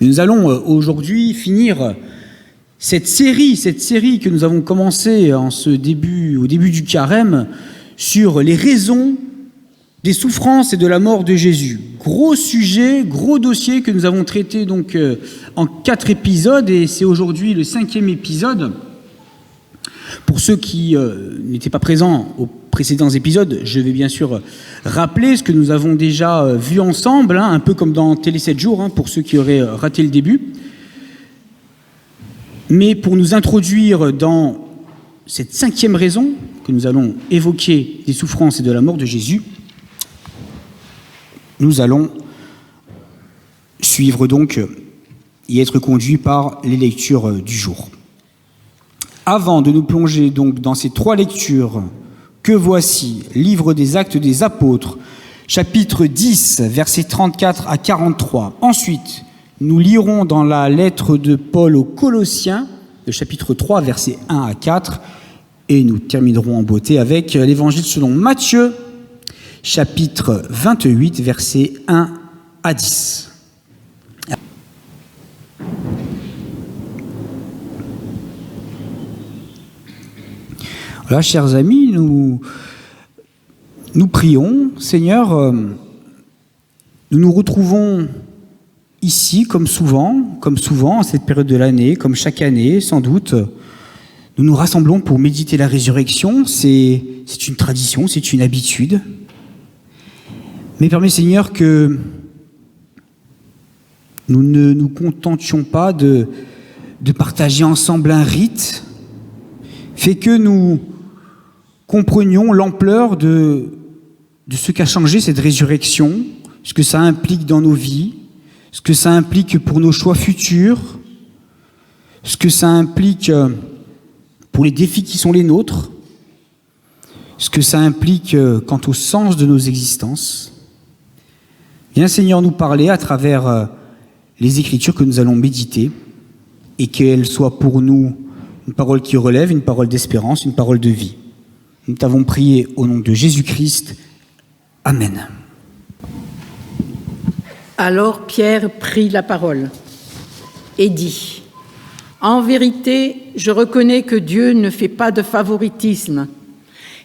Mais nous allons aujourd'hui finir cette série que nous avons commencée au début du carême sur les raisons des souffrances et de la mort de Jésus. Gros sujet, gros dossier que nous avons traité donc en 4 épisodes, et c'est aujourd'hui le 5e épisode. Pour ceux qui n'étaient pas présents aux précédents épisodes, je vais bien sûr rappeler ce que nous avons déjà vu ensemble, un peu comme dans Télé 7 jours, pour ceux qui auraient raté le début. Mais pour nous introduire dans cette 5e raison que nous allons évoquer des souffrances et de la mort de Jésus, nous allons suivre donc et être conduits par les lectures du jour. Avant de nous plonger donc dans ces 3 lectures, que voici, livre des Actes des Apôtres, chapitre 10, versets 34 à 43. Ensuite, nous lirons dans la lettre de Paul aux Colossiens, le chapitre 3, versets 1 à 4, et nous terminerons en beauté avec l'évangile selon Matthieu, chapitre 28, versets 1 à 10. Voilà, chers amis, nous prions. Seigneur, nous nous retrouvons ici, comme souvent, à cette période de l'année, comme chaque année, sans doute. Nous nous rassemblons pour méditer la résurrection. C'est une tradition, c'est une habitude. Mais permets, Seigneur, que nous ne nous contentions pas de partager ensemble un rite. Fais que nous comprenions l'ampleur de ce qu'a changé cette résurrection, ce que ça implique dans nos vies, ce que ça implique pour nos choix futurs, ce que ça implique pour les défis qui sont les nôtres, ce que ça implique quant au sens de nos existences. Viens, Seigneur, nous parler à travers les Écritures que nous allons méditer, et qu'elles soient pour nous une parole qui relève, une parole d'espérance, une parole de vie. Nous t'avons prié au nom de Jésus-Christ. Amen. Alors Pierre prit la parole et dit : « En vérité, je reconnais que Dieu ne fait pas de favoritisme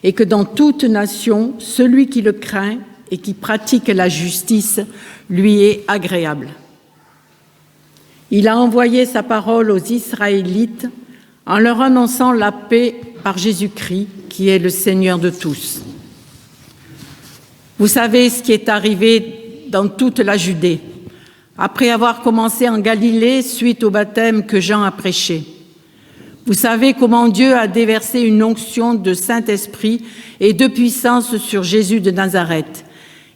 et que dans toute nation, celui qui le craint et qui pratique la justice lui est agréable. Il a envoyé sa parole aux Israélites en leur annonçant la paix par Jésus-Christ, qui est le Seigneur de tous. Vous savez ce qui est arrivé dans toute la Judée, après avoir commencé en Galilée suite au baptême que Jean a prêché. Vous savez comment Dieu a déversé une onction de Saint-Esprit et de puissance sur Jésus de Nazareth,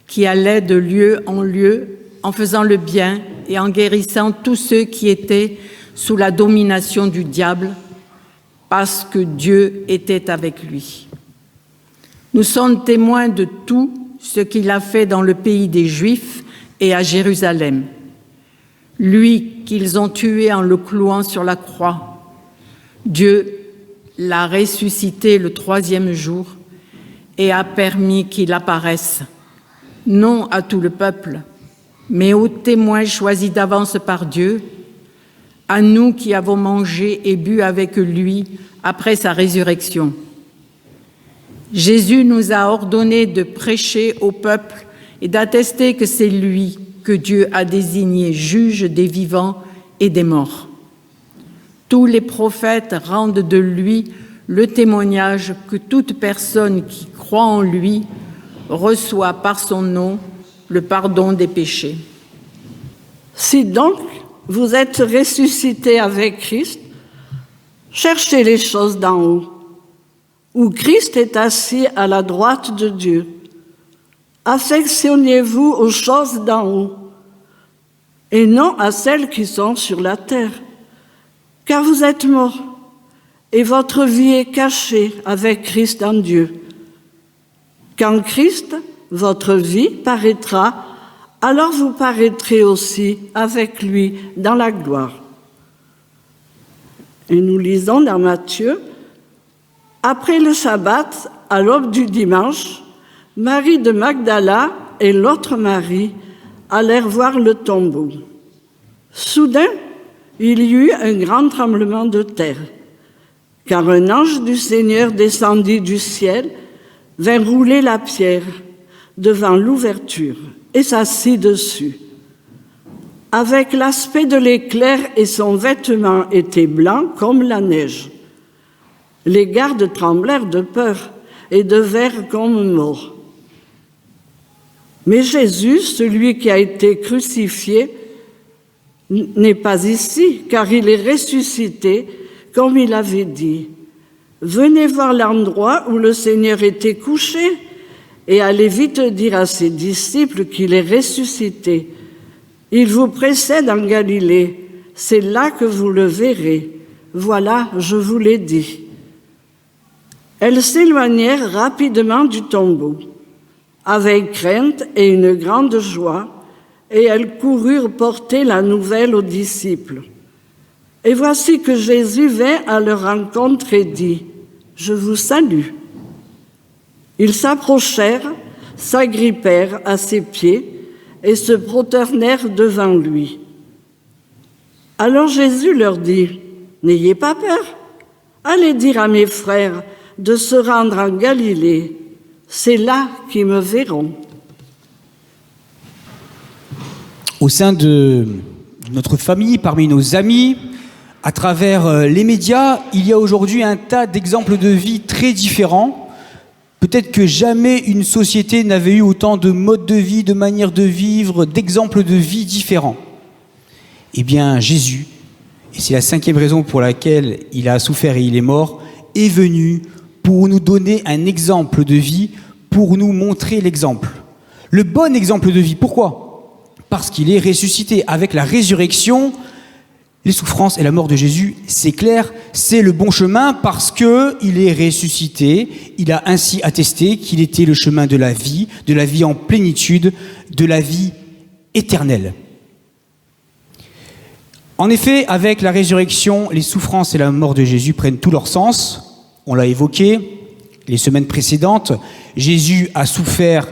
qui allait de lieu en lieu en faisant le bien et en guérissant tous ceux qui étaient sous la domination du diable, parce que Dieu était avec lui. Nous sommes témoins de tout ce qu'il a fait dans le pays des Juifs et à Jérusalem. Lui qu'ils ont tué en le clouant sur la croix. Dieu l'a ressuscité le 3e jour et a permis qu'il apparaisse, non à tout le peuple, mais aux témoins choisis d'avance par Dieu, à nous qui avons mangé et bu avec lui après sa résurrection. Jésus nous a ordonné de prêcher au peuple et d'attester que c'est lui que Dieu a désigné juge des vivants et des morts. Tous les prophètes rendent de lui le témoignage que toute personne qui croit en lui reçoit par son nom le pardon des péchés. Si donc vous êtes ressuscités avec Christ, cherchez les choses d'en haut, où Christ est assis à la droite de Dieu. Affectionnez-vous aux choses d'en haut, et non à celles qui sont sur la terre, car vous êtes morts, et votre vie est cachée avec Christ en Dieu. Quand Christ, votre vie, paraîtra, alors vous paraîtrez aussi avec lui dans la gloire. Et nous lisons dans Matthieu, après le sabbat, à l'aube du dimanche, Marie de Magdala et l'autre Marie allèrent voir le tombeau. Soudain, il y eut un grand tremblement de terre, car un ange du Seigneur descendit du ciel, vint rouler la pierre devant l'ouverture et s'assit dessus. Avec l'aspect de l'éclair et son vêtement était blanc comme la neige. Les gardes tremblèrent de peur et devinrent comme morts. Mais Jésus, celui qui a été crucifié, n'est pas ici, car il est ressuscité, comme il avait dit. Venez voir l'endroit où le Seigneur était couché et allez vite dire à ses disciples qu'il est ressuscité. Il vous précède en Galilée, c'est là que vous le verrez. Voilà, je vous l'ai dit. Elles s'éloignèrent rapidement du tombeau, avec crainte et une grande joie, et elles coururent porter la nouvelle aux disciples. Et voici que Jésus vint à leur rencontre et dit, « Je vous salue ». Ils s'approchèrent, s'agrippèrent à ses pieds et se prosternèrent devant lui. Alors Jésus leur dit, « N'ayez pas peur, allez dire à mes frères de se rendre en Galilée, c'est là qu'ils me verront. » Au sein de notre famille, parmi nos amis, à travers les médias, il y a aujourd'hui un tas d'exemples de vie très différents. Peut-être que jamais une société n'avait eu autant de modes de vie, de manières de vivre, d'exemples de vie différents. Eh bien, Jésus, et c'est la 5e raison pour laquelle il a souffert et il est mort, est venu pour nous donner un exemple de vie, pour nous montrer l'exemple. Le bon exemple de vie. Pourquoi ? Parce qu'il est ressuscité. Avec la résurrection, les souffrances et la mort de Jésus, c'est clair, c'est le bon chemin parce qu'il est ressuscité. Il a ainsi attesté qu'il était le chemin de la vie en plénitude, de la vie éternelle. En effet, avec la résurrection, les souffrances et la mort de Jésus prennent tout leur sens. On l'a évoqué les semaines précédentes. Jésus a souffert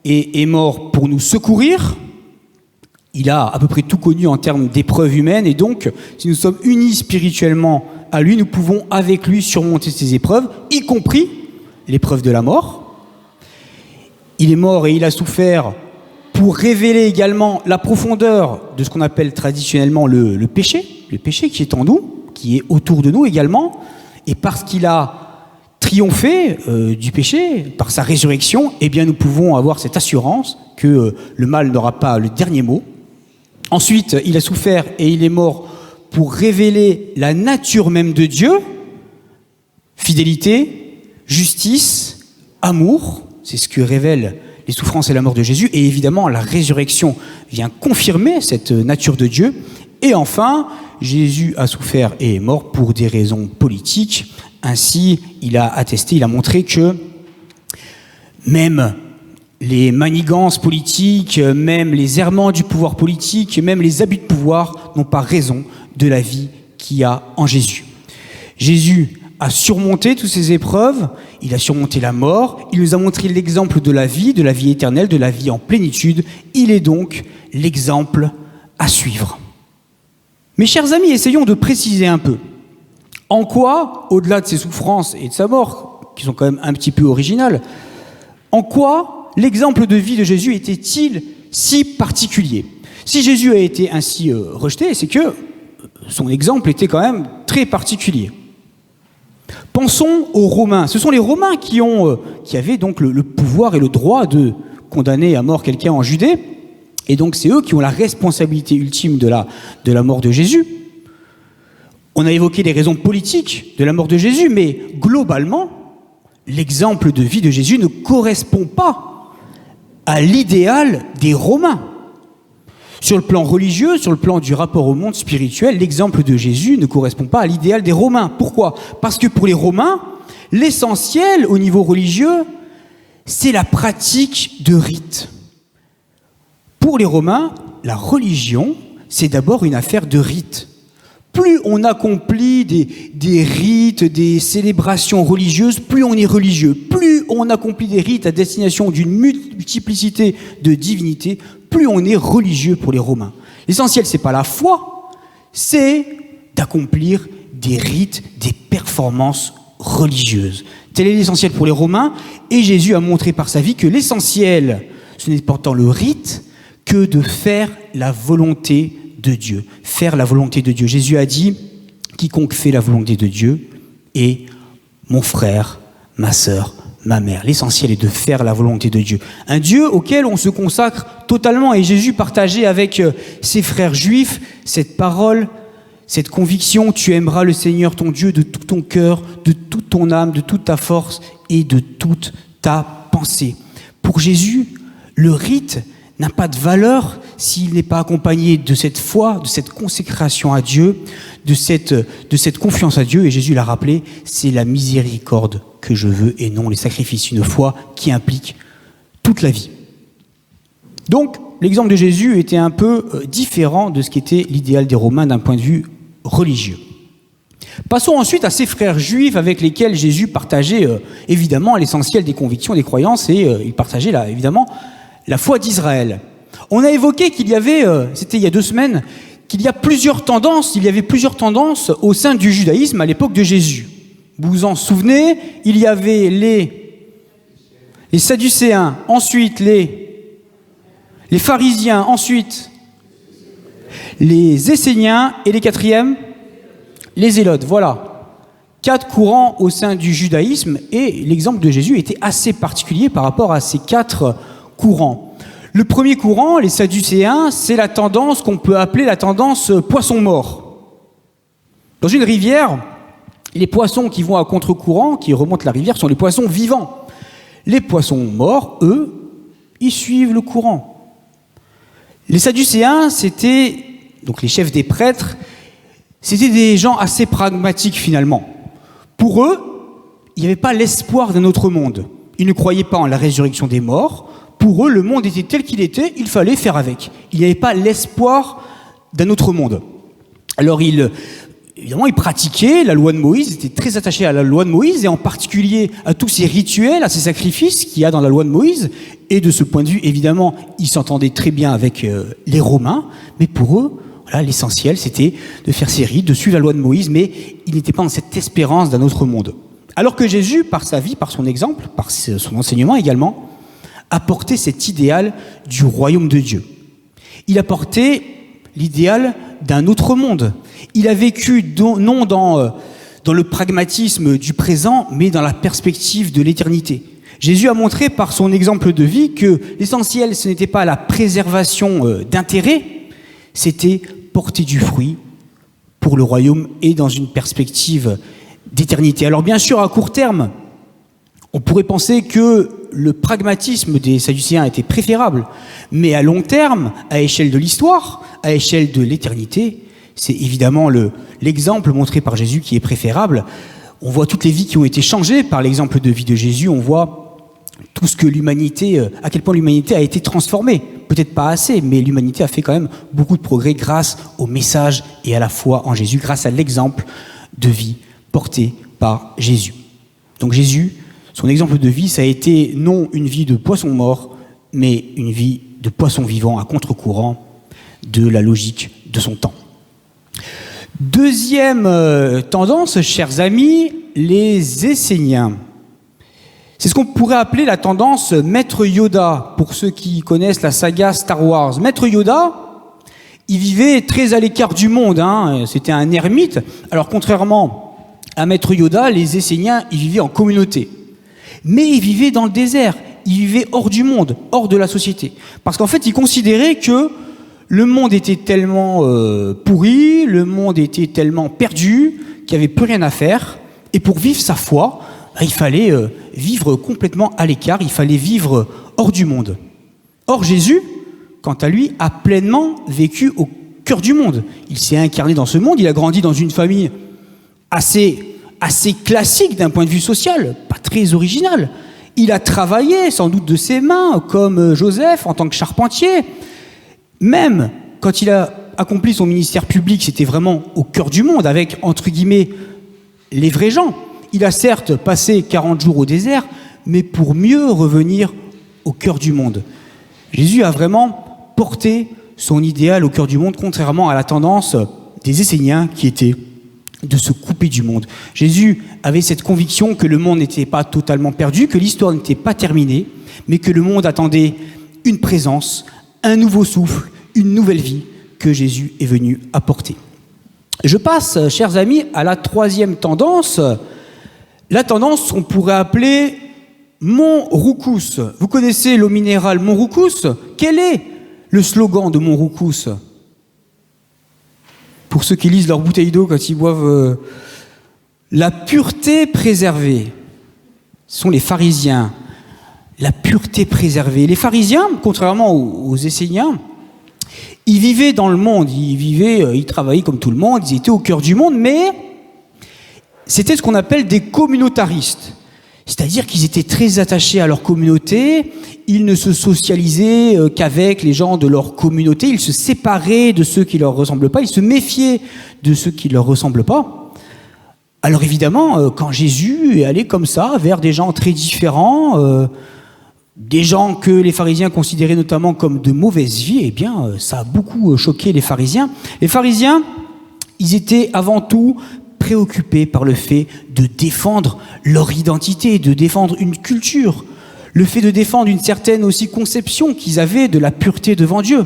et est mort pour nous secourir. Il a à peu près tout connu en termes d'épreuves humaines et donc, si nous sommes unis spirituellement à lui, nous pouvons avec lui surmonter ces épreuves, y compris l'épreuve de la mort. Il est mort et il a souffert pour révéler également la profondeur de ce qu'on appelle traditionnellement le péché qui est en nous, qui est autour de nous également, et parce qu'il a triomphé du péché, par sa résurrection, eh bien nous pouvons avoir cette assurance que le mal n'aura pas le dernier mot. Ensuite, il a souffert et il est mort pour révéler la nature même de Dieu, fidélité, justice, amour, c'est ce que révèlent les souffrances et la mort de Jésus, et évidemment la résurrection vient confirmer cette nature de Dieu. Et enfin, Jésus a souffert et est mort pour des raisons politiques. Ainsi, il a attesté, il a montré que même les manigances politiques, même les errements du pouvoir politique, même les abus de pouvoir n'ont pas raison de la vie qu'il y a en Jésus. Jésus a surmonté toutes ces épreuves, il a surmonté la mort, il nous a montré l'exemple de la vie éternelle, de la vie en plénitude. Il est donc l'exemple à suivre. Mes chers amis, essayons de préciser un peu. En quoi, au-delà de ses souffrances et de sa mort, qui sont quand même un petit peu originales, en quoi l'exemple de vie de Jésus était-il si particulier ? Si Jésus a été ainsi rejeté, c'est que son exemple était quand même très particulier. Pensons aux Romains. Ce sont les Romains qui avaient donc le pouvoir et le droit de condamner à mort quelqu'un en Judée. Et donc c'est eux qui ont la responsabilité ultime de la mort de Jésus. On a évoqué les raisons politiques de la mort de Jésus, mais globalement, l'exemple de vie de Jésus ne correspond pas à l'idéal des Romains. Sur le plan religieux, sur le plan du rapport au monde spirituel, l'exemple de Jésus ne correspond pas à l'idéal des Romains. Pourquoi ? Parce que pour les Romains, l'essentiel au niveau religieux, c'est la pratique de rites. Pour les Romains, la religion, c'est d'abord une affaire de rites. Plus on accomplit des rites, des célébrations religieuses, plus on est religieux. Plus on accomplit des rites à destination d'une multiplicité de divinités, plus on est religieux pour les Romains. L'essentiel, c'est pas la foi, c'est d'accomplir des rites, des performances religieuses. Tel est l'essentiel pour les Romains, et Jésus a montré par sa vie que l'essentiel, ce n'est pas tant le rite que de faire la volonté de Dieu. Faire la volonté de Dieu. Jésus a dit, quiconque fait la volonté de Dieu est mon frère, ma sœur, ma mère. L'essentiel est de faire la volonté de Dieu. Un Dieu auquel on se consacre totalement. Et Jésus partageait avec ses frères juifs cette parole, cette conviction: tu aimeras le Seigneur ton Dieu de tout ton cœur, de toute ton âme, de toute ta force et de toute ta pensée. Pour Jésus, le rite n'a pas de valeur s'il n'est pas accompagné de cette foi, de cette consécration à Dieu, de cette confiance à Dieu. Et Jésus l'a rappelé, c'est la miséricorde que je veux et non les sacrifices. Une foi qui implique toute la vie. Donc, l'exemple de Jésus était un peu différent de ce qu'était l'idéal des Romains d'un point de vue religieux. Passons ensuite à ces frères juifs avec lesquels Jésus partageait évidemment l'essentiel des convictions, des croyances, et il partageait là, évidemment la foi d'Israël. On a évoqué qu'il y avait, c'était il y a 2 semaines, qu'il y a plusieurs tendances, il y avait plusieurs tendances au sein du judaïsme à l'époque de Jésus. Vous vous en souvenez, il y avait les Sadducéens, ensuite les pharisiens, ensuite les Esséniens, et les quatrièmes, les Zélotes. Voilà, 4 courants au sein du judaïsme, et l'exemple de Jésus était assez particulier par rapport à ces 4 courants. Le premier courant, les Sadducéens, c'est la tendance qu'on peut appeler la tendance poisson mort. Dans une rivière, les poissons qui vont à contre-courant, qui remontent la rivière, sont les poissons vivants. Les poissons morts, eux, ils suivent le courant. Les Sadducéens, c'était, donc les chefs des prêtres, c'était des gens assez pragmatiques finalement. Pour eux, il n'y avait pas l'espoir d'un autre monde. Ils ne croyaient pas en la résurrection des morts. Pour eux, le monde était tel qu'il était, il fallait faire avec. Il n'y avait pas l'espoir d'un autre monde. Alors évidemment, ils pratiquaient la loi de Moïse, ils étaient très attachés à la loi de Moïse, et en particulier à tous ces rituels, à ces sacrifices qu'il y a dans la loi de Moïse. Et de ce point de vue, évidemment, ils s'entendaient très bien avec les Romains, mais pour eux, voilà, l'essentiel, c'était de faire ces rites, de suivre la loi de Moïse, mais ils n'étaient pas dans cette espérance d'un autre monde. Alors que Jésus, par sa vie, par son exemple, par son enseignement également, apportait cet idéal du royaume de Dieu. Il apportait l'idéal d'un autre monde. Il a vécu non dans le pragmatisme du présent, mais dans la perspective de l'éternité. Jésus a montré par son exemple de vie que l'essentiel, ce n'était pas la préservation d'intérêts, c'était porter du fruit pour le royaume et dans une perspective d'éternité. Alors bien sûr, à court terme, on pourrait penser que le pragmatisme des Sadducéens était préférable, mais à long terme, à échelle de l'histoire, à échelle de l'éternité, c'est évidemment l'exemple montré par Jésus qui est préférable. On voit toutes les vies qui ont été changées par l'exemple de vie de Jésus, on voit tout ce que l'humanité, à quel point l'humanité a été transformée. Peut-être pas assez, mais l'humanité a fait quand même beaucoup de progrès grâce au message et à la foi en Jésus, grâce à l'exemple de vie porté par Jésus. Donc Jésus, son exemple de vie, ça a été non une vie de poisson mort, mais une vie de poisson vivant à contre-courant de la logique de son temps. Deuxième tendance, chers amis, les Esséniens. C'est ce qu'on pourrait appeler la tendance Maître Yoda, pour ceux qui connaissent la saga Star Wars. Maître Yoda, il vivait très à l'écart du monde, c'était un ermite. Alors contrairement à Maître Yoda, les Esséniens, ils vivaient en communauté. Mais ils vivaient dans le désert, ils vivaient hors du monde, hors de la société. Parce qu'en fait, ils considéraient que le monde était tellement pourri, le monde était tellement perdu, qu'il n'y avait plus rien à faire. Et pour vivre sa foi, il fallait vivre complètement à l'écart, il fallait vivre hors du monde. Or Jésus, quant à lui, a pleinement vécu au cœur du monde. Il s'est incarné dans ce monde, il a grandi dans une famille assez classique d'un point de vue social, pas très original. Il a travaillé sans doute de ses mains, comme Joseph en tant que charpentier. Même quand il a accompli son ministère public, c'était vraiment au cœur du monde, avec, entre guillemets, les vrais gens. Il a certes passé 40 jours au désert, mais pour mieux revenir au cœur du monde. Jésus a vraiment porté son idéal au cœur du monde, contrairement à la tendance des Esséniens qui était de se couper du monde. Jésus avait cette conviction que le monde n'était pas totalement perdu, que l'histoire n'était pas terminée, mais que le monde attendait une présence, un nouveau souffle, une nouvelle vie que Jésus est venu apporter. Je passe, chers amis, à la troisième tendance, la tendance qu'on pourrait appeler Montroucous. Vous connaissez l'eau minérale Montroucous? Quel est le slogan de Montroucous? Pour ceux qui lisent leur bouteille d'eau quand ils boivent, la pureté préservée. Ce sont les pharisiens. La pureté préservée. Les pharisiens, contrairement aux Esséniens, ils vivaient dans le monde, ils travaillaient comme tout le monde, ils étaient au cœur du monde, mais c'était ce qu'on appelle des communautaristes. C'est-à-dire qu'ils étaient très attachés à leur communauté, ils ne se socialisaient qu'avec les gens de leur communauté, ils se séparaient de ceux qui ne leur ressemblent pas, ils se méfiaient de ceux qui ne leur ressemblent pas. Alors évidemment, quand Jésus est allé comme ça vers des gens très différents, des gens que les pharisiens considéraient notamment comme de mauvaise vie, eh bien, ça a beaucoup choqué les pharisiens. Les pharisiens, ils étaient avant tout préoccupés par le fait de défendre leur identité, de défendre une culture, le fait de défendre une certaine aussi conception qu'ils avaient de la pureté devant Dieu.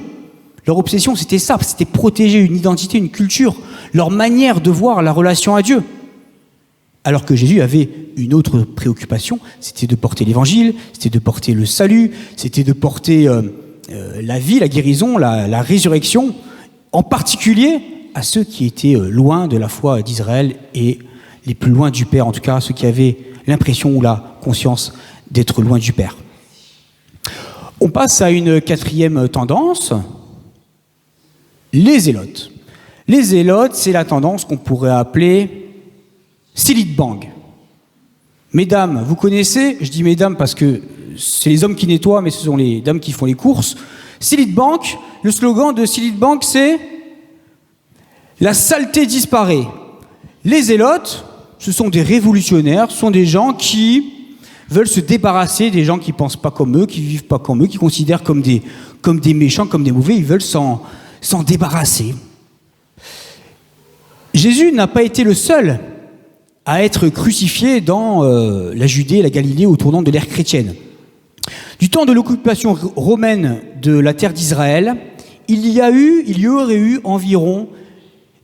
Leur obsession, c'était ça, c'était protéger une identité, une culture, leur manière de voir la relation à Dieu. Alors que Jésus avait une autre préoccupation, c'était de porter l'évangile, c'était de porter le salut, c'était de porter la vie, la guérison, la résurrection, en particulier à ceux qui étaient loin de la foi d'Israël et les plus loin du Père, en tout cas ceux qui avaient l'impression ou la conscience d'être loin du Père. On passe à une quatrième tendance, les zélotes. Les zélotes, c'est la tendance qu'on pourrait appeler Silitbang. Mesdames, vous connaissez, je dis mesdames parce que c'est les hommes qui nettoient, mais ce sont les dames qui font les courses. Silitbang, le slogan de Silitbang, c'est « La saleté disparaît ». Les zélotes, ce sont des révolutionnaires, ce sont des gens qui veulent se débarrasser des gens qui ne pensent pas comme eux, qui ne vivent pas comme eux, qui considèrent comme des méchants, comme des mauvais, ils veulent s'en débarrasser. Jésus n'a pas été le seul à être crucifié dans la Judée et la Galilée au tournant de l'ère chrétienne. Du temps de l'occupation romaine de la terre d'Israël, il y aurait eu environ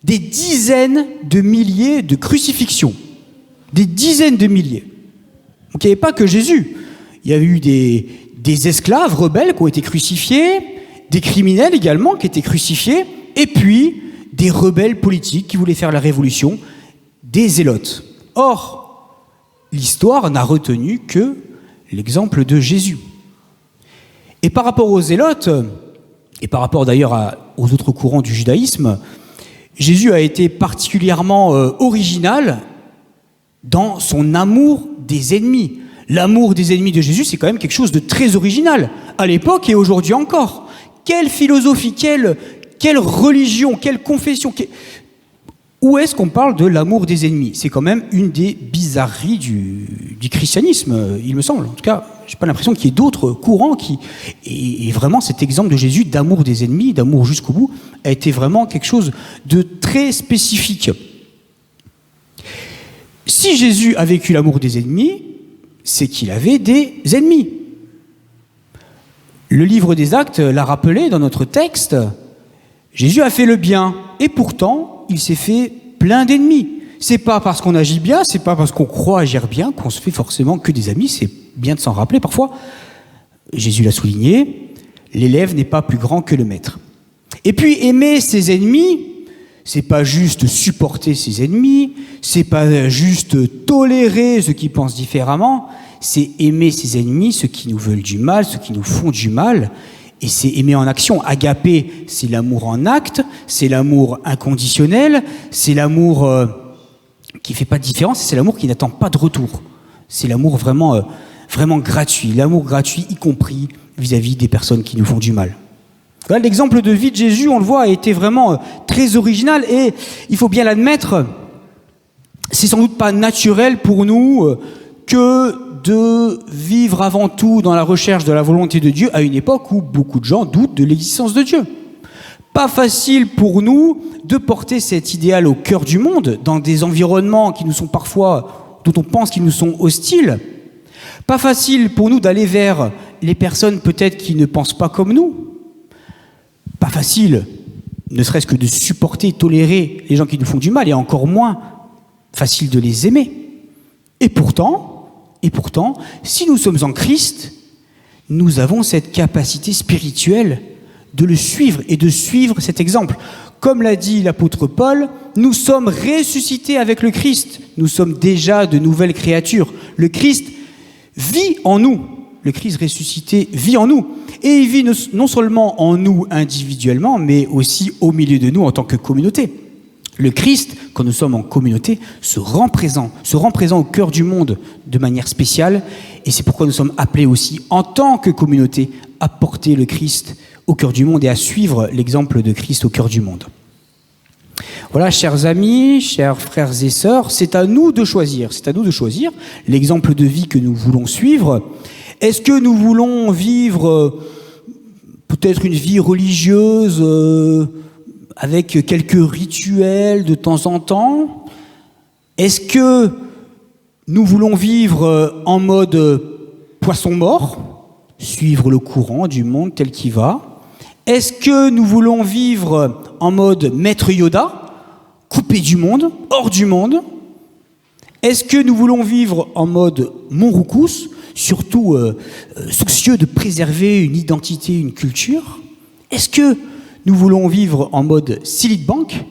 des dizaines de milliers de crucifixions. Des dizaines de milliers. Donc il n'y avait pas que Jésus. Il y a eu des esclaves rebelles qui ont été crucifiés, des criminels également qui étaient crucifiés, et puis des rebelles politiques qui voulaient faire la révolution, des zélotes. Or, l'histoire n'a retenu que l'exemple de Jésus. Et par rapport aux zélotes, et par rapport d'ailleurs aux autres courants du judaïsme, Jésus a été particulièrement original dans son amour des ennemis. L'amour des ennemis de Jésus, c'est quand même quelque chose de très original, à l'époque et aujourd'hui encore. Quelle philosophie, quelle religion, quelle confession, où est-ce qu'on parle de l'amour des ennemis? C'est quand même une des bizarreries du christianisme, il me semble. En tout cas, je n'ai pas l'impression qu'il y ait d'autres courants qui... Et vraiment, cet exemple de Jésus d'amour des ennemis, d'amour jusqu'au bout, a été vraiment quelque chose de très spécifique. Si Jésus a vécu l'amour des ennemis, c'est qu'il avait des ennemis. Le livre des Actes l'a rappelé dans notre texte. Jésus a fait le bien, et pourtant, il s'est fait plein d'ennemis. C'est pas parce qu'on agit bien, c'est pas parce qu'on croit agir bien qu'on se fait forcément que des amis, c'est bien de s'en rappeler parfois. Jésus l'a souligné, l'élève n'est pas plus grand que le maître. Et puis aimer ses ennemis, c'est pas juste supporter ses ennemis, c'est pas juste tolérer ceux qui pensent différemment, c'est aimer ses ennemis, ceux qui nous veulent du mal, ceux qui nous font du mal. Et c'est aimer en action. Agapé, c'est l'amour en acte, c'est l'amour inconditionnel, c'est l'amour qui ne fait pas de différence, c'est l'amour qui n'attend pas de retour. C'est l'amour vraiment, vraiment gratuit, l'amour gratuit y compris vis-à-vis des personnes qui nous font du mal. Voilà, l'exemple de vie de Jésus, on le voit, a été vraiment très original et il faut bien l'admettre, c'est sans doute pas naturel pour nous que de vivre avant tout dans la recherche de la volonté de Dieu à une époque où beaucoup de gens doutent de l'existence de Dieu. Pas facile pour nous de porter cet idéal au cœur du monde, dans des environnements qui nous sont parfois, dont on pense qu'ils nous sont hostiles. Pas facile pour nous d'aller vers les personnes peut-être qui ne pensent pas comme nous. Pas facile, ne serait-ce que de supporter, tolérer les gens qui nous font du mal, et encore moins facile de les aimer. Et pourtant, si nous sommes en Christ, nous avons cette capacité spirituelle de le suivre et de suivre cet exemple. Comme l'a dit l'apôtre Paul, nous sommes ressuscités avec le Christ. Nous sommes déjà de nouvelles créatures. Le Christ vit en nous. Le Christ ressuscité vit en nous. Et il vit non seulement en nous individuellement, mais aussi au milieu de nous en tant que communauté. Le Christ, quand nous sommes en communauté, se rend présent au cœur du monde de manière spéciale. Et c'est pourquoi nous sommes appelés aussi, en tant que communauté, à porter le Christ au cœur du monde et à suivre l'exemple de Christ au cœur du monde. Voilà, chers amis, chers frères et sœurs, c'est à nous de choisir l'exemple de vie que nous voulons suivre. Est-ce que nous voulons vivre peut-être une vie religieuse avec quelques rituels de temps en temps? Est-ce que nous voulons vivre en mode poisson mort, suivre le courant du monde tel qu'il va? Est-ce que nous voulons vivre en mode maître Yoda, coupé du monde, hors du monde? Est-ce que nous voulons vivre en mode Monroucous, surtout soucieux de préserver une identité, une culture? Est-ce que nous voulons vivre en mode Silite Bank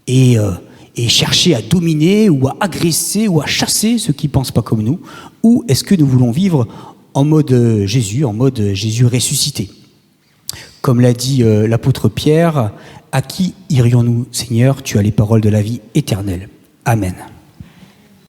et chercher à dominer ou à agresser ou à chasser ceux qui ne pensent pas comme nous? Ou est-ce que nous voulons vivre en mode Jésus ressuscité? Comme l'a dit l'apôtre Pierre, à qui irions-nous, Seigneur? Tu as les paroles de la vie éternelle. Amen.